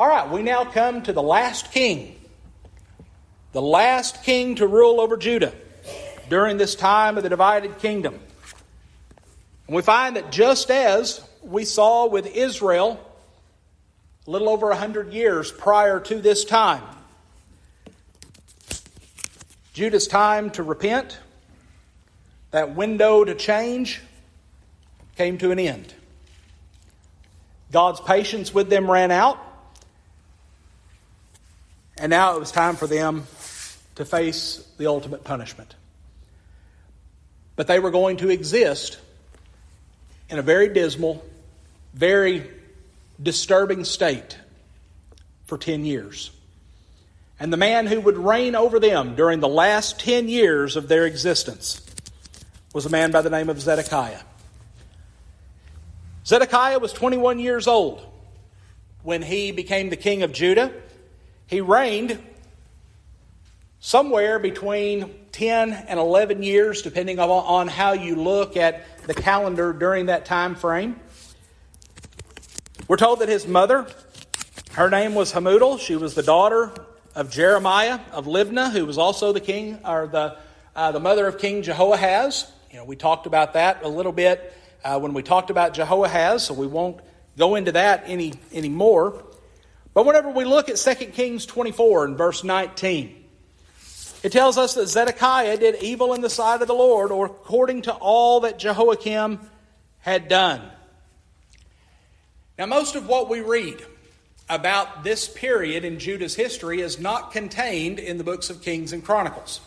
All right, we now come to the last king to rule over Judah during this time of the divided kingdom. And we find that just as we saw with Israel a little over 100 years prior to this time, Judah's time to repent, that window to change, came to an end. God's patience with them ran out, and now it was time for them to face the ultimate punishment. But they were going to exist in a very dismal, very disturbing state for 10 years. And the man who would reign over them during the last 10 years of their existence was a man by the name of Zedekiah. Zedekiah was 21 years old when he became the king of Judah. He reigned somewhere between 10 and 11 years, depending on how you look at the calendar during that time frame. We're told that his mother, her name was Hamudal. She was the daughter of Jeremiah of Libnah, who was also the king, or the mother of King Jehoahaz. We talked about that a little bit when we talked about Jehoahaz, so we won't go into that anymore. But whenever we look at 2 Kings 24 and verse 19, it tells us that Zedekiah did evil in the sight of the Lord, or according to all that Jehoiakim had done. Now, most of what we read about this period in Judah's history is not contained in the books of Kings and Chronicles.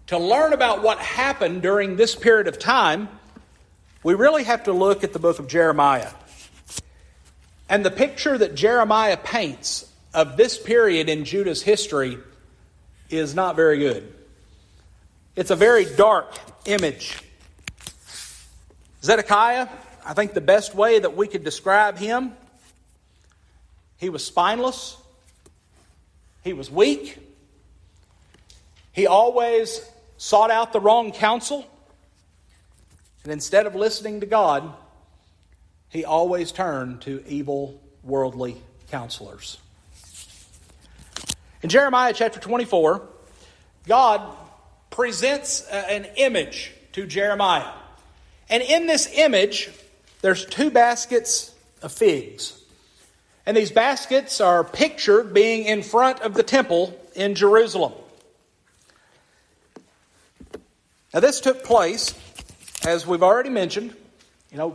To learn about what happened during this period of time, we really have to look at the book of Jeremiah. And the picture that Jeremiah paints of this period in Judah's history is not very good. It's a very dark image. Zedekiah, I think the best way that we could describe him, he was spineless. He was weak. He always sought out the wrong counsel. And instead of listening to God, he always turned to evil, worldly counselors. In Jeremiah chapter 24, God presents an image to Jeremiah. And in this image, there's 2 baskets of figs. And these baskets are pictured being in front of the temple in Jerusalem. Now this took place, as we've already mentioned,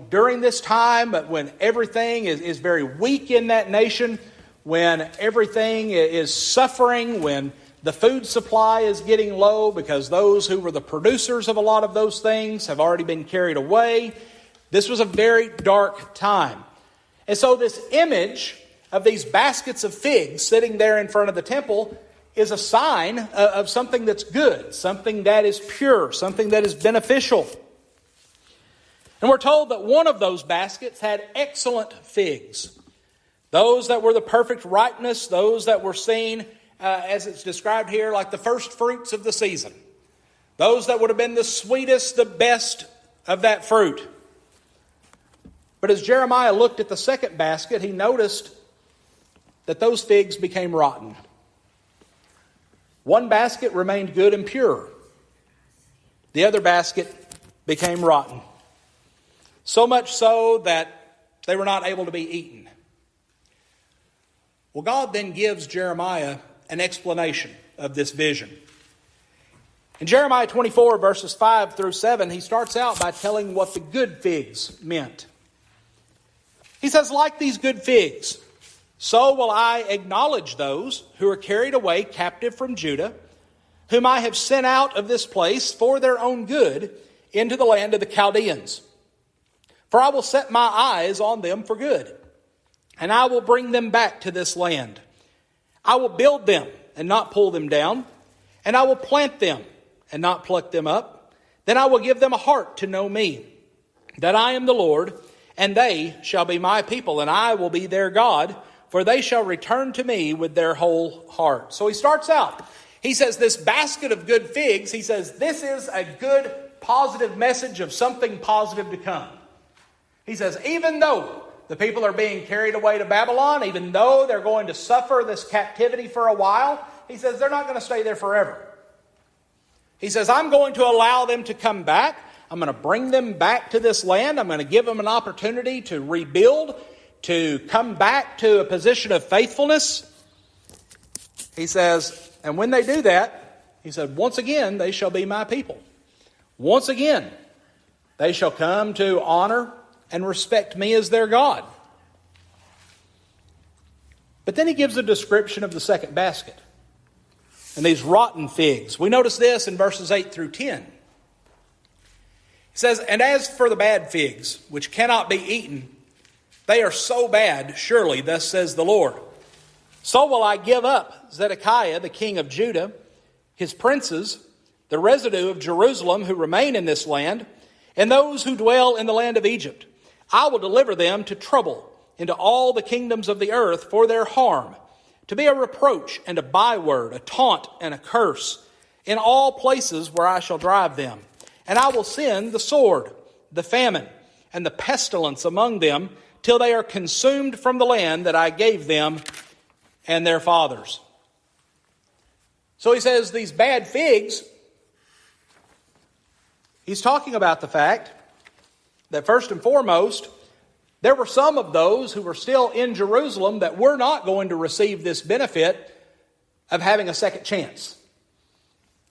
during this time, but when everything is very weak in that nation, when everything is suffering, when the food supply is getting low because those who were the producers of a lot of those things have already been carried away. This was a very dark time. And so this image of these baskets of figs sitting there in front of the temple is a sign of something that's good, something that is pure, something that is beneficial. And we're told that one of those baskets had excellent figs. Those that were the perfect ripeness, those that were seen, as it's described here, like the first fruits of the season. Those that would have been the sweetest, the best of that fruit. But as Jeremiah looked at the second basket, he noticed that those figs became rotten. One basket remained good and pure. The other basket became rotten. So much so that they were not able to be eaten. Well, God then gives Jeremiah an explanation of this vision. In Jeremiah 24, verses 5 through 7, he starts out by telling what the good figs meant. He says, like these good figs, so will I acknowledge those who are carried away captive from Judah, whom I have sent out of this place for their own good into the land of the Chaldeans. For I will set my eyes on them for good, and I will bring them back to this land. I will build them and not pull them down, and I will plant them and not pluck them up. Then I will give them a heart to know me, that I am the Lord, and they shall be my people, and I will be their God, for they shall return to me with their whole heart. So he starts out. He says this basket of good figs, he says this is a good, positive message of something positive to come. He says, even though the people are being carried away to Babylon, even though they're going to suffer this captivity for a while, he says they're not going to stay there forever. He says, I'm going to allow them to come back. I'm going to bring them back to this land. I'm going to give them an opportunity to rebuild, to come back to a position of faithfulness. He says, and when they do that, he said, once again, they shall be my people. Once again, they shall come to honor and respect me as their God. But then he gives a description of the second basket and these rotten figs. We notice this in verses 8 through 10. He says, and as for the bad figs, which cannot be eaten, they are so bad, surely, thus says the Lord. So will I give up Zedekiah, the king of Judah, his princes, the residue of Jerusalem who remain in this land, and those who dwell in the land of Egypt. I will deliver them to trouble into all the kingdoms of the earth for their harm, to be a reproach and a byword, a taunt and a curse, in all places where I shall drive them. And I will send the sword, the famine, and the pestilence among them, till they are consumed from the land that I gave them and their fathers. So he says these bad figs, he's talking about the fact that first and foremost, there were some of those who were still in Jerusalem that were not going to receive this benefit of having a second chance.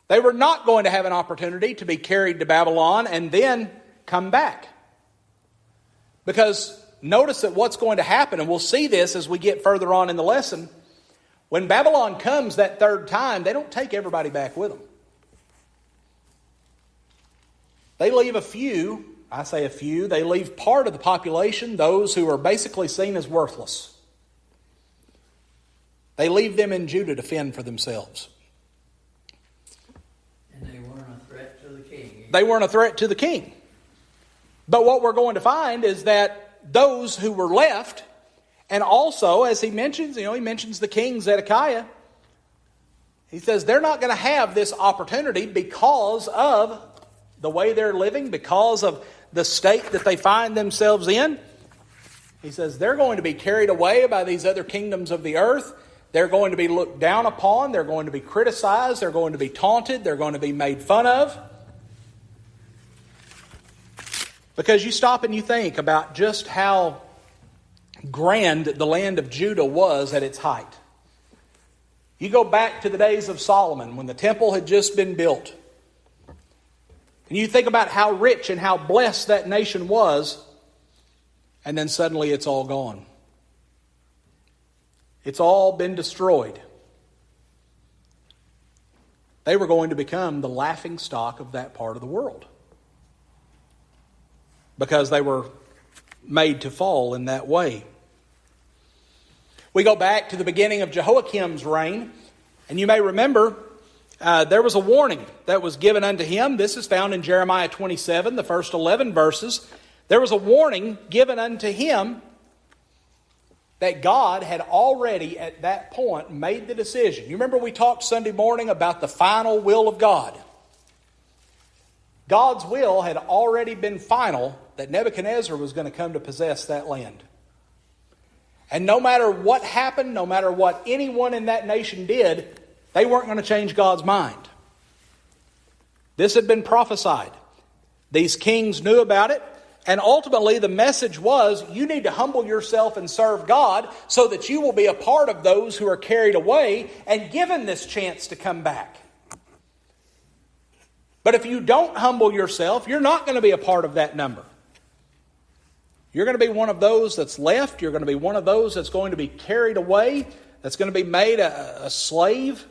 They were not going to have an opportunity to be carried to Babylon and then come back. Because notice that what's going to happen, and we'll see this as we get further on in the lesson, when Babylon comes that third time, they don't take everybody back with them. They leave a few, I say a few, they leave part of the population, those who are basically seen as worthless. They leave them in Judah to fend for themselves. And they weren't a threat to the king. They weren't a threat to the king. But what we're going to find is that those who were left, and also, as he mentions, he mentions the king Zedekiah. He says they're not going to have this opportunity because of the way they're living, because of the state that they find themselves in. He says they're going to be carried away by these other kingdoms of the earth. They're going to be looked down upon. They're going to be criticized. They're going to be taunted. They're going to be made fun of. Because you stop and you think about just how grand the land of Judah was at its height. You go back to the days of Solomon when the temple had just been built. And you think about how rich and how blessed that nation was, and then suddenly it's all gone. It's all been destroyed. They were going to become the laughingstock of that part of the world, because they were made to fall in that way. We go back to the beginning of Jehoiakim's reign, and you may remember there was a warning that was given unto him. This is found in Jeremiah 27, the first 11 verses. There was a warning given unto him that God had already at that point made the decision. You remember we talked Sunday morning about the final will of God. God's will had already been final, that Nebuchadnezzar was going to come to possess that land. And no matter what happened, no matter what anyone in that nation did, they weren't going to change God's mind. This had been prophesied. These kings knew about it. And ultimately the message was, you need to humble yourself and serve God so that you will be a part of those who are carried away and given this chance to come back. But if you don't humble yourself, you're not going to be a part of that number. You're going to be one of those that's left. You're going to be one of those that's going to be carried away, that's going to be made a slave,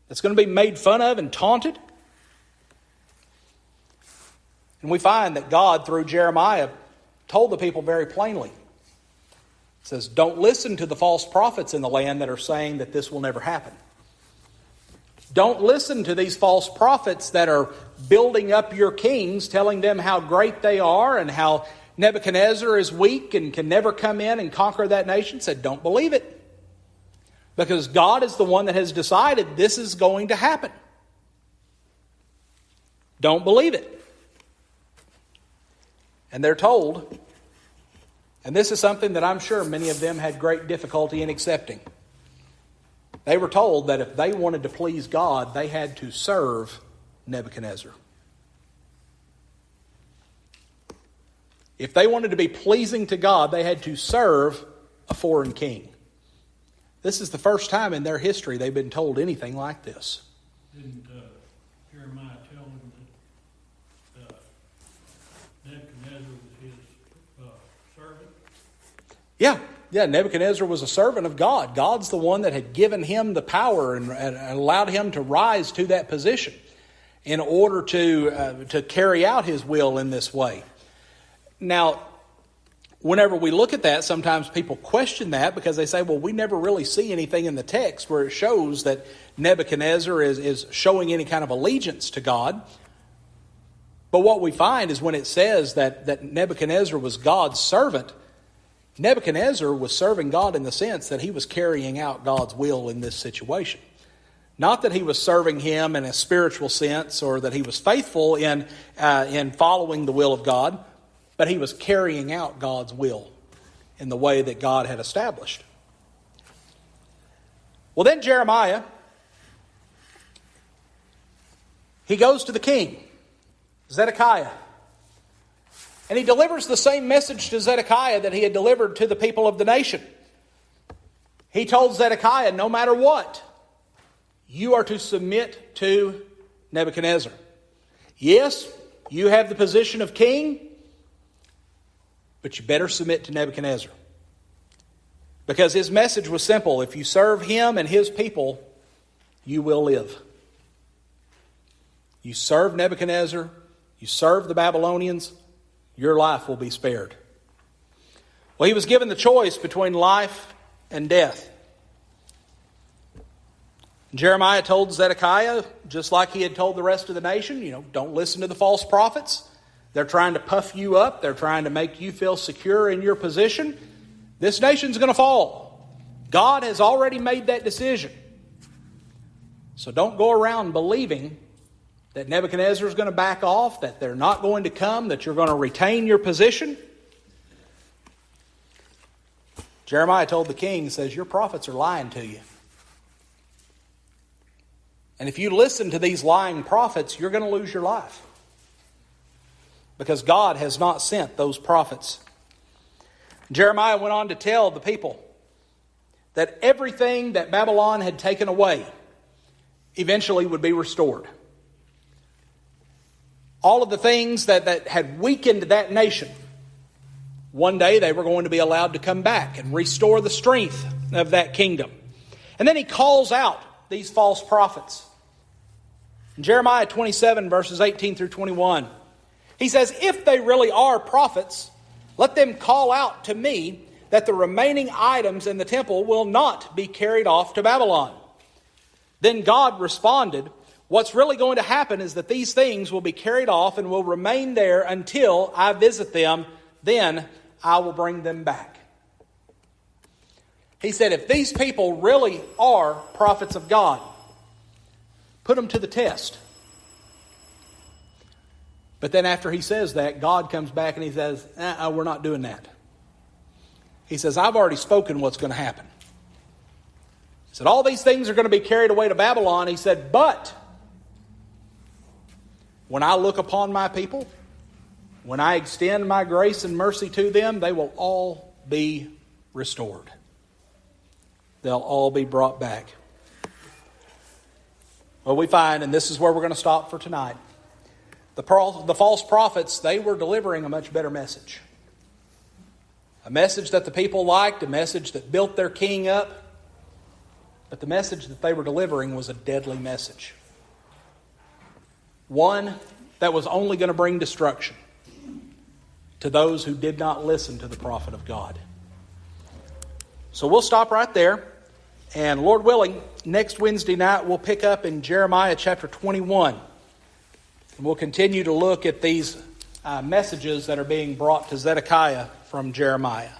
that's going to be made fun of and taunted. And we find that God, through Jeremiah, told the people very plainly. It says, don't listen to the false prophets in the land that are saying that this will never happen. Don't listen to these false prophets that are building up your kings, telling them how great they are and how Nebuchadnezzar is weak and can never come in and conquer that nation. Said, don't believe it. Because God is the one that has decided this is going to happen. Don't believe it. And they're told And this is something that I'm sure many of them had great difficulty in accepting. They were told that if they wanted to please God, they had to serve Nebuchadnezzar. If they wanted to be pleasing to God, they had to serve a foreign king. This is the first time in their history they've been told anything like this. Didn't Jeremiah tell him that Nebuchadnezzar was his servant? Yeah, Nebuchadnezzar was a servant of God. God's the one that had given him the power and allowed him to rise to that position in order to carry out his will in this way. Now, whenever we look at that, sometimes people question that because they say, well, we never really see anything in the text where it shows that Nebuchadnezzar is showing any kind of allegiance to God. But what we find is when it says that Nebuchadnezzar was God's servant, Nebuchadnezzar was serving God in the sense that he was carrying out God's will in this situation. Not that he was serving him in a spiritual sense or that he was faithful in following the will of God, but he was carrying out God's will in the way that God had established. Well, then Jeremiah, he goes to the king, Zedekiah. And he delivers the same message to Zedekiah that he had delivered to the people of the nation. He told Zedekiah, no matter what, you are to submit to Nebuchadnezzar. Yes, you have the position of king, but you better submit to Nebuchadnezzar. Because his message was simple. If you serve him and his people, you will live. You serve Nebuchadnezzar, you serve the Babylonians, your life will be spared. Well, he was given the choice between life and death. Jeremiah told Zedekiah, just like he had told the rest of the nation, don't listen to the false prophets. They're trying to puff you up. They're trying to make you feel secure in your position. This nation's going to fall. God has already made that decision. So don't go around believing that Nebuchadnezzar is going to back off, that they're not going to come, that you're going to retain your position. Jeremiah told the king, he says, your prophets are lying to you. And if you listen to these lying prophets, you're going to lose your life. Because God has not sent those prophets. Jeremiah went on to tell the people that everything that Babylon had taken away eventually would be restored. All of the things that had weakened that nation, one day they were going to be allowed to come back and restore the strength of that kingdom. And then he calls out these false prophets. In Jeremiah 27, verses 18 through 21, he says, if they really are prophets, let them call out to me that the remaining items in the temple will not be carried off to Babylon. Then God responded, what's really going to happen is that these things will be carried off and will remain there until I visit them. Then I will bring them back. He said, if these people really are prophets of God, put them to the test. But then after he says that, God comes back and he says, we're not doing that. He says, I've already spoken what's going to happen. He said, all these things are going to be carried away to Babylon. He said, but when I look upon my people, when I extend my grace and mercy to them, they will all be restored. They'll all be brought back. Well, we find, and this is where we're going to stop for tonight, the false prophets, they were delivering a much better message. A message that the people liked, a message that built their king up. But the message that they were delivering was a deadly message. One that was only going to bring destruction to those who did not listen to the prophet of God. So we'll stop right there. And Lord willing, next Wednesday night we'll pick up in Jeremiah chapter 21. And we'll continue to look at these messages that are being brought to Zedekiah from Jeremiah.